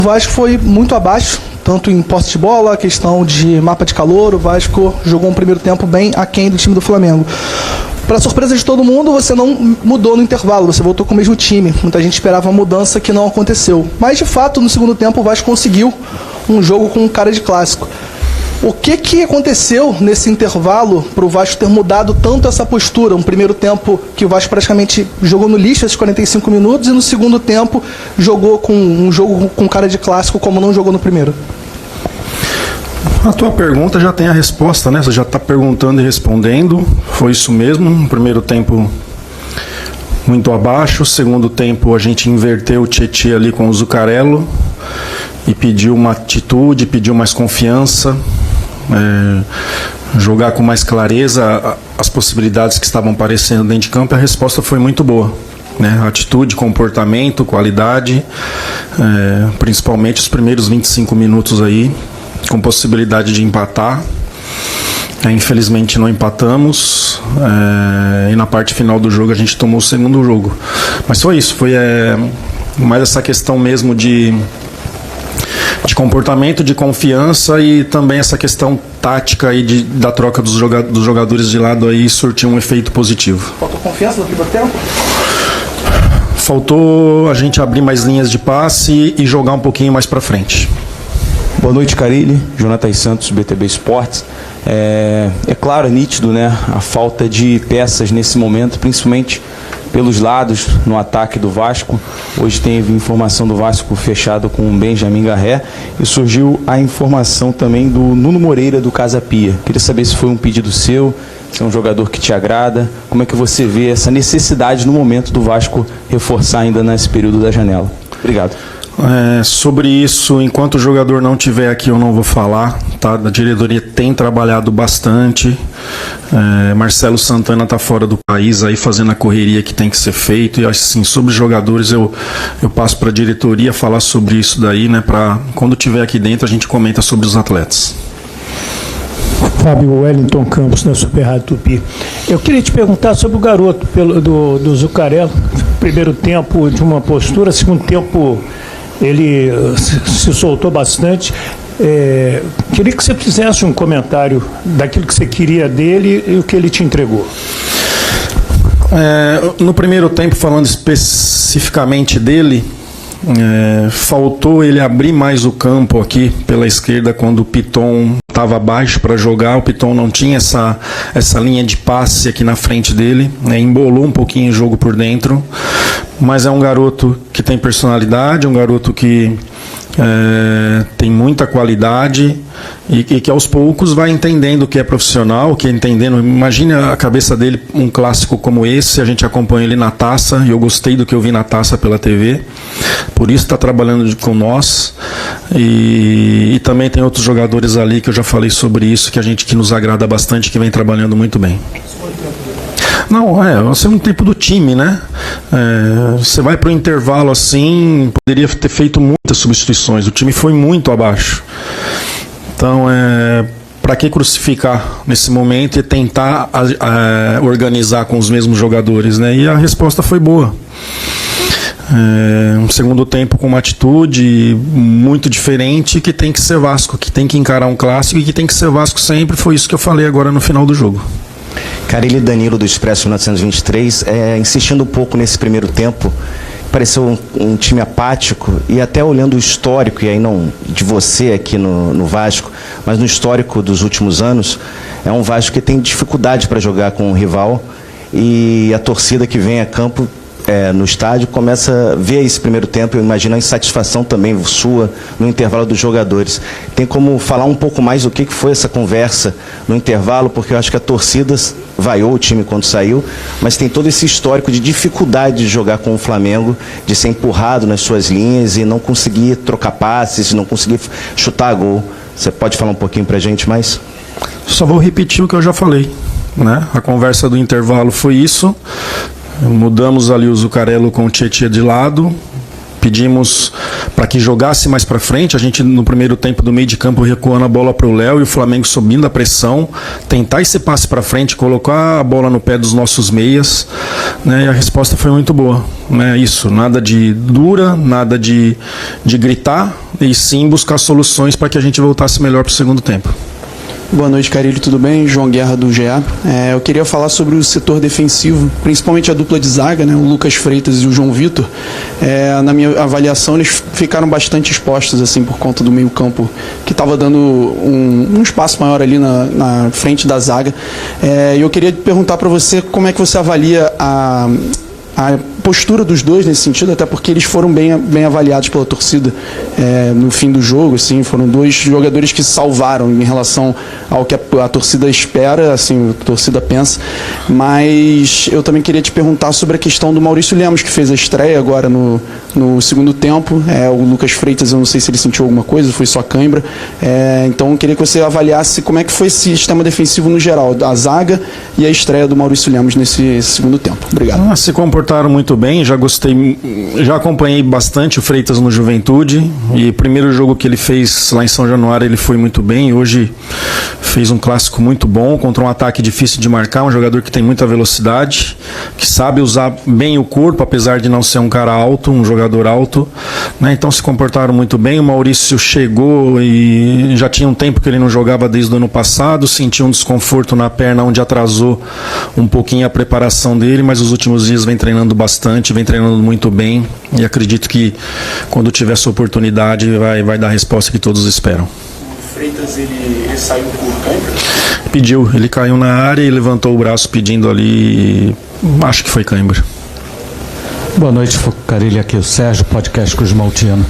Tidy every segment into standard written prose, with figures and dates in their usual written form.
O Vasco foi muito abaixo, tanto em posse de bola, questão de mapa de calor. O Vasco jogou um primeiro tempo bem aquém do time do Flamengo. Para surpresa de todo mundo, você não mudou no intervalo, você voltou com o mesmo time. Muita gente esperava uma mudança que não aconteceu. Mas, de fato, no segundo tempo, o Vasco conseguiu um jogo com cara de clássico. O que aconteceu nesse intervalo para o Vasco ter mudado tanto essa postura? Um primeiro tempo que o Vasco praticamente jogou no lixo esses 45 minutos e no segundo tempo jogou com um jogo com cara de clássico como não jogou no primeiro. A tua pergunta já tem a resposta, né? Você já está perguntando e respondendo. Foi isso mesmo. No primeiro tempo muito abaixo. Segundo tempo a gente inverteu o Tietê ali com o Zuccarello e pediu uma atitude, pediu mais confiança. Jogar com mais clareza as possibilidades que estavam aparecendo dentro de campo, e a resposta foi muito boa, né? Atitude, comportamento, qualidade, principalmente os primeiros 25 minutos aí, com possibilidade de empatar. Infelizmente não empatamos, e na parte final do jogo a gente tomou o segundo jogo. Mas foi isso, foi mais essa questão mesmo de comportamento, de confiança, e também essa questão tática aí da troca dos jogadores de lado aí surtiu um efeito positivo. Faltou confiança no primeiro tempo? Faltou a gente abrir mais linhas de passe e jogar um pouquinho mais para frente. Boa noite, Carilli. Jonathan Santos, BTB Esportes. É claro, é nítido, né, a falta de peças nesse momento, principalmente pelos lados no ataque do Vasco. Hoje teve informação do Vasco fechado com o Benjamin Garré e surgiu a informação também do Nuno Moreira do Casa Pia. Queria saber se foi um pedido seu, se é um jogador que te agrada, como é que você vê essa necessidade no momento do Vasco reforçar ainda nesse período da janela. Obrigado. Sobre isso, enquanto o jogador não estiver aqui, eu não vou falar, tá? A diretoria tem trabalhado bastante. Marcelo Santana está fora do país aí fazendo a correria que tem que ser feito, e assim, sobre jogadores eu passo para a diretoria falar sobre isso daí, né? Para quando estiver aqui dentro a gente comenta sobre os atletas. Fábio Wellington Campos, da Super Rádio Tupi. Eu queria te perguntar sobre o garoto do Zuccarello. Primeiro tempo de uma postura, segundo tempo ele se soltou bastante. Queria que você fizesse um comentário daquilo que você queria dele e o que ele te entregou. No primeiro tempo, falando especificamente dele, faltou ele abrir mais o campo aqui pela esquerda quando o Piton estava abaixo para jogar. O Piton não tinha essa linha de passe aqui na frente dele, né? Embolou um pouquinho o jogo por dentro, mas é um garoto que tem personalidade, um garoto que tem muita qualidade e que aos poucos vai entendendo o que é profissional, que é entendendo. Imagina a cabeça dele, um clássico como esse, a gente acompanha ele na Taça, e eu gostei do que eu vi na Taça pela TV, por isso está trabalhando com nós, e também tem outros jogadores ali que eu já falei sobre isso, que nos agrada bastante, que vem trabalhando muito bem. Não, você é um tempo do time, né? Você vai para o intervalo assim, poderia ter feito muitas substituições, o time foi muito abaixo. Então, para que crucificar nesse momento e tentar organizar com os mesmos jogadores, né? E a resposta foi boa. Um segundo tempo com uma atitude muito diferente, que tem que ser Vasco, que tem que encarar um clássico e que tem que ser Vasco sempre. Foi isso que eu falei agora no final do jogo. Carilli Danilo, do Expresso 1923, insistindo um pouco nesse primeiro tempo, pareceu um time apático, e até olhando o histórico, e aí não de você aqui no Vasco, mas no histórico dos últimos anos, é um Vasco que tem dificuldade para jogar com o rival, e a torcida que vem a campo no estádio começa a ver esse primeiro tempo. Eu imagino a insatisfação também sua no intervalo dos jogadores. Tem como falar um pouco mais o que foi essa conversa no intervalo, porque eu acho que a torcida vaiou o time quando saiu, mas tem todo esse histórico de dificuldade de jogar com o Flamengo, de ser empurrado nas suas linhas e não conseguir trocar passes, não conseguir chutar gol. Você pode falar um pouquinho pra gente mais? Só vou repetir o que eu já falei, né? A conversa do intervalo foi isso. Mudamos ali o Zuccarello com o Tietê de lado, pedimos para que jogasse mais para frente. A gente no primeiro tempo do meio de campo recuando a bola para o Léo e o Flamengo subindo a pressão, tentar esse passe para frente, colocar a bola no pé dos nossos meias, né? E a resposta foi muito boa, né? Isso, nada de dura, nada de gritar, e sim buscar soluções para que a gente voltasse melhor para o segundo tempo. Boa noite, Carille, tudo bem? João Guerra, do GA. Eu queria falar sobre o setor defensivo, principalmente a dupla de zaga, né? O Lucas Freitas e o João Vitor. Na minha avaliação, eles ficaram bastante expostos, assim, por conta do meio-campo, que estava dando um espaço maior ali na frente da zaga. E eu queria perguntar para você como é que você avalia a postura dos dois nesse sentido, até porque eles foram bem avaliados pela torcida no fim do jogo, assim, foram dois jogadores que salvaram em relação ao que a torcida espera, assim, a torcida pensa. Mas eu também queria te perguntar sobre a questão do Maurício Lemos, que fez a estreia agora no segundo tempo. O Lucas Freitas, eu não sei se ele sentiu alguma coisa, foi só cãibra. Então eu queria que você avaliasse como é que foi esse sistema defensivo no geral, a zaga e a estreia do Maurício Lemos nesse segundo tempo. Obrigado. Se comportaram muito bem, já acompanhei bastante o Freitas no Juventude, e o primeiro jogo que ele fez lá em São Januário ele foi muito bem. Hoje fez um clássico muito bom contra um ataque difícil de marcar, um jogador que tem muita velocidade, que sabe usar bem o corpo, apesar de não ser um cara alto, um jogador alto, né? Então se comportaram muito bem. O Maurício chegou e já tinha um tempo que ele não jogava desde o ano passado, sentiu um desconforto na perna onde atrasou um pouquinho a preparação dele, mas os últimos dias vem treinando bastante, vem treinando muito bem, e acredito que quando tiver essa oportunidade vai dar a resposta que todos esperam. O Freitas, ele saiu por cãibra? Pediu, ele caiu na área e levantou o braço pedindo ali, acho que foi cãibra. Boa noite, Carille, aqui o Sérgio, podcast Cruz Maltino.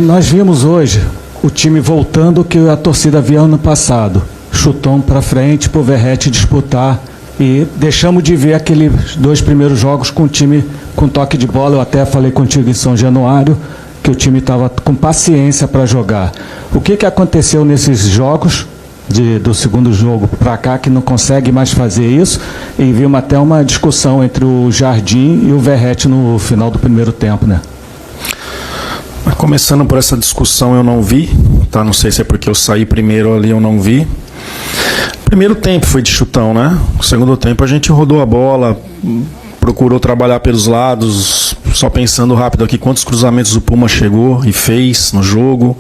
Nós vimos hoje o time voltando o que a torcida via ano passado, chutão para frente para o Verratti disputar, e deixamos de ver aqueles 2 primeiros jogos com o time com toque de bola. Eu até falei contigo em São Januário que o time estava com paciência para jogar. O que aconteceu nesses jogos do segundo jogo para cá, que não consegue mais fazer isso? E vimos até uma discussão entre o Jardim e o Verratti no final do primeiro tempo, né? Começando por essa discussão, eu não vi, tá? Não sei se é porque eu saí primeiro ali, eu não vi. Primeiro tempo foi de chutão, né? O segundo tempo a gente rodou a bola, procurou trabalhar pelos lados, só pensando rápido aqui, quantos cruzamentos o Puma chegou e fez no jogo.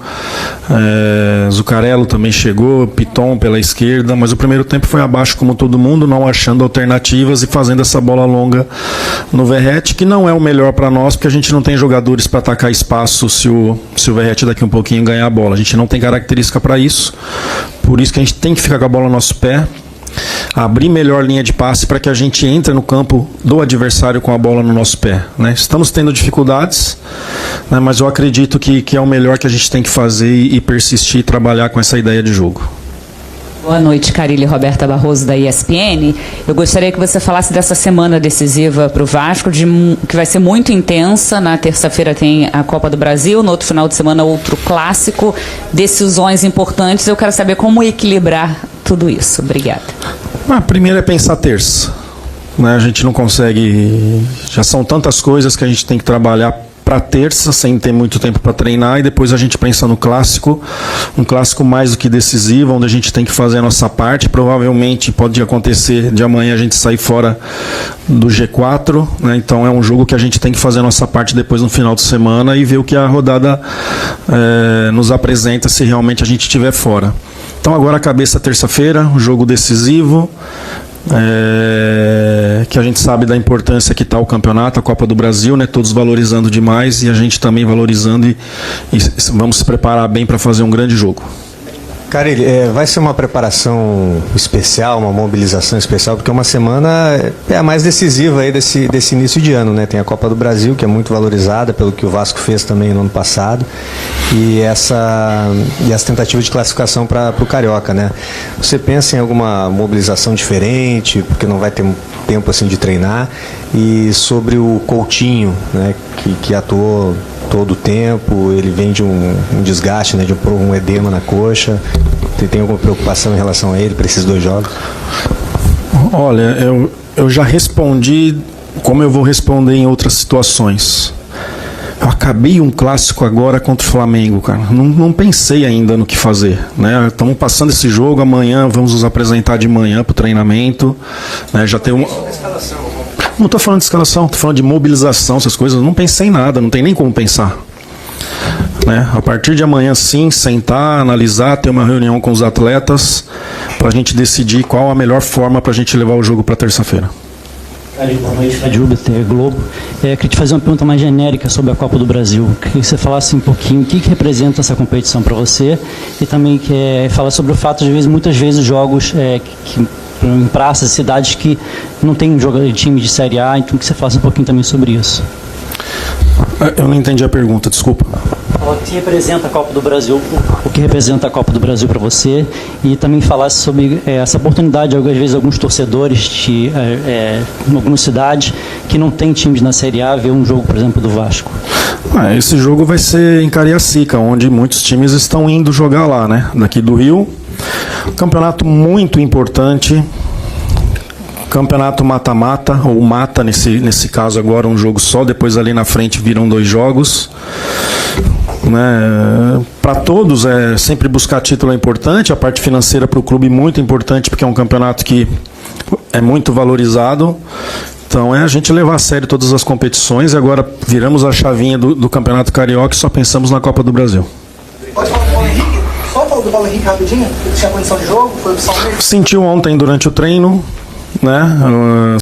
Zuccarello também chegou, Piton pela esquerda, mas o primeiro tempo foi abaixo como todo mundo, não achando alternativas e fazendo essa bola longa no Verratti, que não é o melhor para nós, porque a gente não tem jogadores para atacar espaço se o Verratti daqui um pouquinho ganhar a bola. A gente não tem característica para isso, por isso que a gente tem que ficar com a bola no nosso pé, abrir melhor linha de passe para que a gente entre no campo do adversário com a bola no nosso pé, né? Estamos tendo dificuldades, né, mas eu acredito que é o melhor que a gente tem que fazer e persistir e trabalhar com essa ideia de jogo. Boa noite, Carille. Roberta Barroso, da ESPN. Eu gostaria que você falasse dessa semana decisiva para o Vasco, que vai ser muito intensa. Na terça-feira tem a Copa do Brasil, no outro final de semana outro clássico, decisões importantes. Eu quero saber como equilibrar tudo isso. Obrigada. Primeiro é pensar terça, né? A gente não consegue, já são tantas coisas que a gente tem que trabalhar para terça, sem ter muito tempo para treinar, e depois a gente pensa no clássico, um clássico mais do que decisivo, onde a gente tem que fazer a nossa parte. Provavelmente pode acontecer de amanhã a gente sair fora do G4, né? Então é um jogo que a gente tem que fazer a nossa parte depois no final de semana e ver o que a rodada nos apresenta, se realmente a gente estiver fora. Então agora a cabeça terça-feira, um jogo decisivo, que a gente sabe da importância que está o campeonato, a Copa do Brasil, né? Todos valorizando demais e a gente também valorizando, e vamos se preparar bem para fazer um grande jogo. Carille, vai ser uma preparação especial, uma mobilização especial, porque uma semana é a mais decisiva aí desse início de ano, né? Tem a Copa do Brasil, que é muito valorizada pelo que o Vasco fez também no ano passado, e essa tentativa de classificação para o Carioca, né? Você pensa em alguma mobilização diferente, porque não vai ter tempo assim de treinar? E sobre o Coutinho, né, que atuou todo o tempo, ele vem de um desgaste, né, de um edema na coxa. Tem alguma preocupação em relação a ele para esses 2 jogos? Olha, eu já respondi como eu vou responder em outras situações. Eu acabei um clássico agora contra o Flamengo, cara. Não pensei ainda no que fazer, né? Estamos passando esse jogo, amanhã vamos nos apresentar de manhã para o treinamento, né? Já tem uma... Não estou falando de escalação, estou falando de mobilização, essas coisas. Eu não pensei em nada, não tem nem como pensar. né? A partir de amanhã, sim, sentar, analisar, ter uma reunião com os atletas para a gente decidir qual a melhor forma para a gente levar o jogo para terça-feira. Boa noite, Fred Uber, TV Globo. Queria te fazer uma pergunta mais genérica sobre a Copa do Brasil. Queria que você falasse um pouquinho o que representa essa competição para você e também falar sobre o fato de muitas vezes jogos em praças, cidades que não tem time de Série A, então que você falasse um pouquinho também sobre isso. Eu não entendi a pergunta, desculpa. O que representa a Copa do Brasil? O que representa a Copa do Brasil para você? E também falasse sobre essa oportunidade, às vezes, alguns torcedores em algumas cidades que não tem times na Série A, ver um jogo, por exemplo, do Vasco. Esse jogo vai ser em Cariacica, onde muitos times estão indo jogar lá, né? Daqui do Rio. Campeonato muito importante. Campeonato mata-mata, ou mata nesse caso agora um jogo só, depois ali na frente viram 2 jogos. Né? Para todos, sempre buscar título é importante, a parte financeira para o clube muito importante, porque é um campeonato que é muito valorizado. Então é a gente levar a sério todas as competições e agora viramos a chavinha do Campeonato Carioca e só pensamos na Copa do Brasil. Pode falar do Paulo Henrique? Só falar do Paulo Henrique rapidinho, que tinha condição de jogo, foi opção mesmo? Sentiu ontem durante o treino, né?